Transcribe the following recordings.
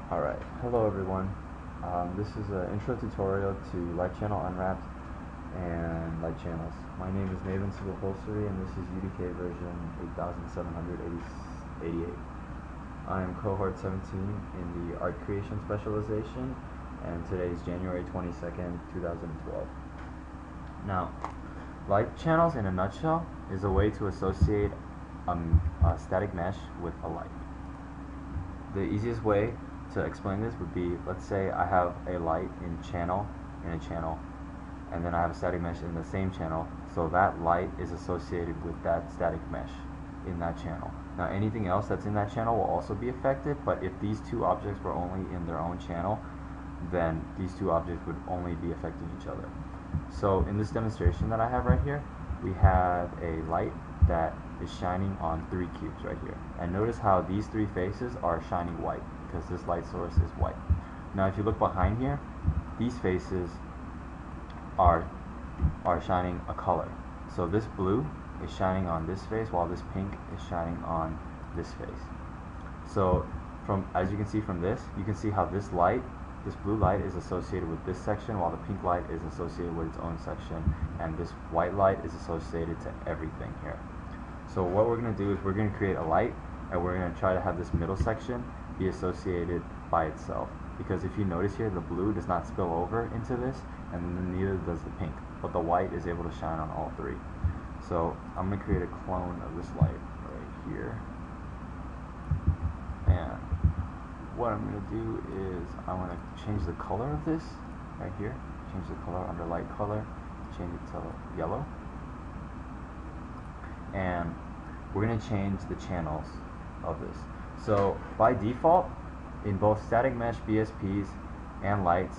Alright, hello everyone. This is an intro tutorial to light channel unwraps and light channels. My name is Navin Supphapholsiri and this is UDK version 8788. I am cohort 17 in the art creation specialization and today is January 22nd, 2012. Now, light channels in a nutshell is a way to associate a static mesh with a light. The easiest way to explain this would be, let's say I have a light in a channel, and then I have a static mesh in the same channel, so that light is associated with that static mesh in that channel. Now anything else that's in that channel will also be affected, but if these two objects were only in their own channel, then these two objects would only be affecting each other. So in this demonstration that I have right here, we have a light that is shining on 3 cubes right here. And notice how these 3 faces are shining white, because this light source is white. Now if you look behind here, these faces are shining a color. So this blue is shining on this face, while this pink is shining on this face. So as you can see from this, you can see how this blue light is associated with this section, while the pink light is associated with its own section, and this white light is associated to everything here. So what we're going to do is we're going to create a light, and we're going to try to have this middle section be associated by itself, because if you notice here, the blue does not spill over into this, and then neither does the pink, but the white is able to shine on all 3. So I'm going to create a clone of this light right here, and what I'm going to do is I'm going to change the color of this right here, change the color under light color, change it to yellow, and we're going to change the channels of this. So by default, in both static mesh BSPs and lights,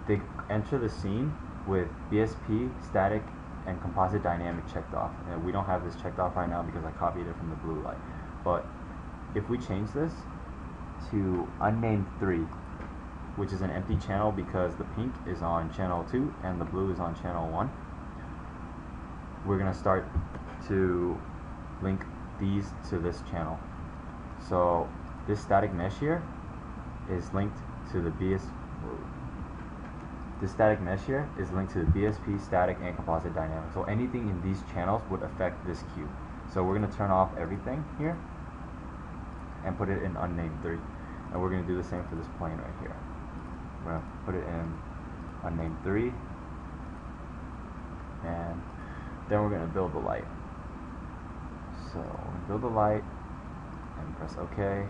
they enter the scene with BSP, static, and composite dynamic checked off. And we don't have this checked off right now because I copied it from the blue light. But if we change this to unnamed 3, which is an empty channel because the pink is on channel 2 and the blue is on channel 1, we're going to start to link these to this channel. So this static mesh here is linked to the BSP, static, and composite dynamic. So anything in these channels would affect this cube. So we're going to turn off everything here and put it in unnamed 3. And we're going to do the same for this plane right here. We're going to put it in unnamed 3, and then we're going to build the light. So we're going to build the light and press OK. There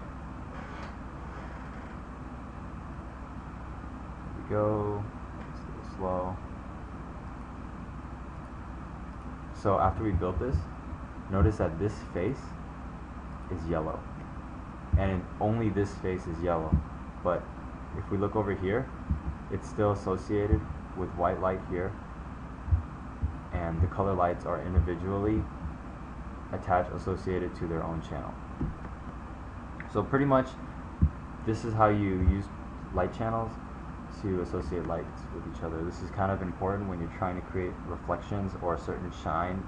we go. It's a little slow. So after we built this, notice that this face is yellow, and only this face is yellow. But if we look over here, it's still associated with white light here, and the color lights are individually attached, associated to their own channel. So pretty much this is how you use light channels to associate lights with each other. This is kind of important when you're trying to create reflections or a certain shine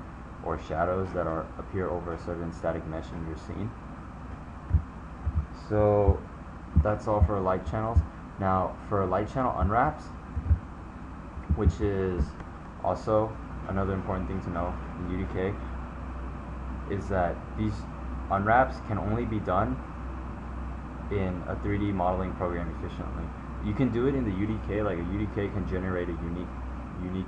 or shadows that appear over a certain static mesh in your scene. So that's all for light channels. Now for light channel unwraps, which is also another important thing to know in UDK, is that these unwraps can only be done in a 3D modeling program efficiently. You can do it in the UDK, like a UDK can generate a unique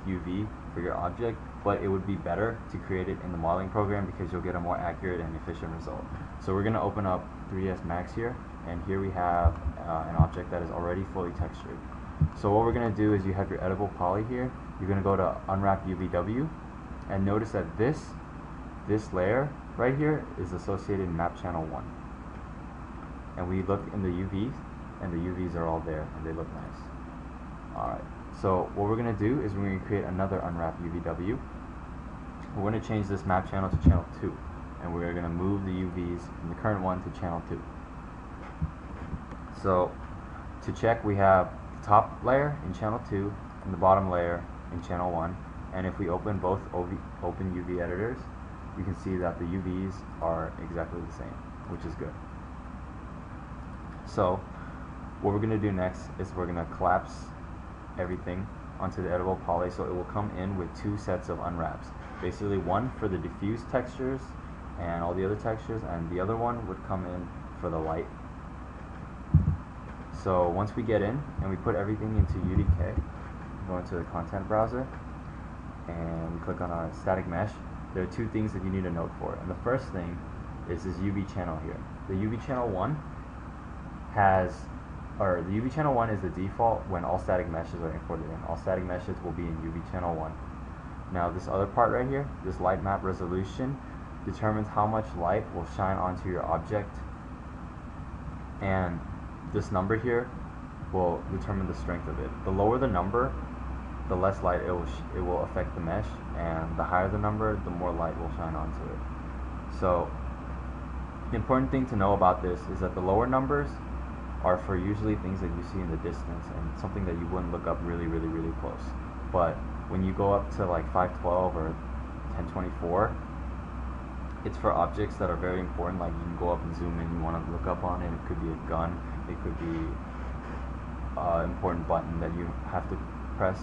UV for your object, but it would be better to create it in the modeling program because you'll get a more accurate and efficient result. So we're going to open up 3ds Max here, and here we have an object that is already fully textured. So what we're going to do is, you have your editable poly here, you're going to go to Unwrap Uvw, and notice that this layer right here is associated in map channel 1. And we look in the UVs, and the UVs are all there, and they look nice. Alright, so what we're going to do is we're going to create another Unwrap Uvw. We're going to change this map channel to channel 2, and we're going to move the UVs from the current one to channel 2. So to check, we have the top layer in channel 2 and the bottom layer in channel 1, and if we open both open UV editors, you can see that the UVs are exactly the same, which is good. So what we're going to do next is we're going to collapse everything onto the editable poly, so it will come in with two sets of unwraps. Basically one for the diffuse textures and all the other textures, and the other one would come in for the light. So once we get in and we put everything into UDK, go into the content browser and we click on our static mesh, there are two things that you need to note for. And the first thing is this UV channel here. The UV channel 1 the UV channel 1 is the default when all static meshes are imported in. All static meshes will be in UV channel 1. Now this other part right here, this light map resolution, determines how much light will shine onto your object, and this number here will determine the strength of it. The lower the number, the less light it will affect the mesh, and the higher the number, the more light will shine onto it. So the important thing to know about this is that the lower numbers are for usually things that you see in the distance and something that you wouldn't look up really close. But when you go up to like 512 or 1024, it's for objects that are very important, like you can go up and zoom in, you want to look up on it. It could be a gun, it could be an important button that you have to press.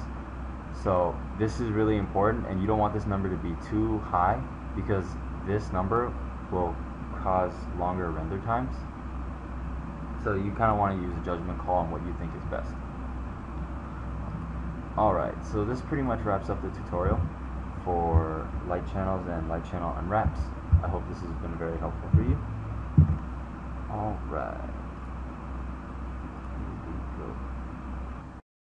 So this is really important, and you don't want this number to be too high because this number will cause longer render times. So you kind of want to use a judgment call on what you think is best. Alright, so this pretty much wraps up the tutorial for light channels and light channel unwraps. I hope this has been very helpful for you. Alright.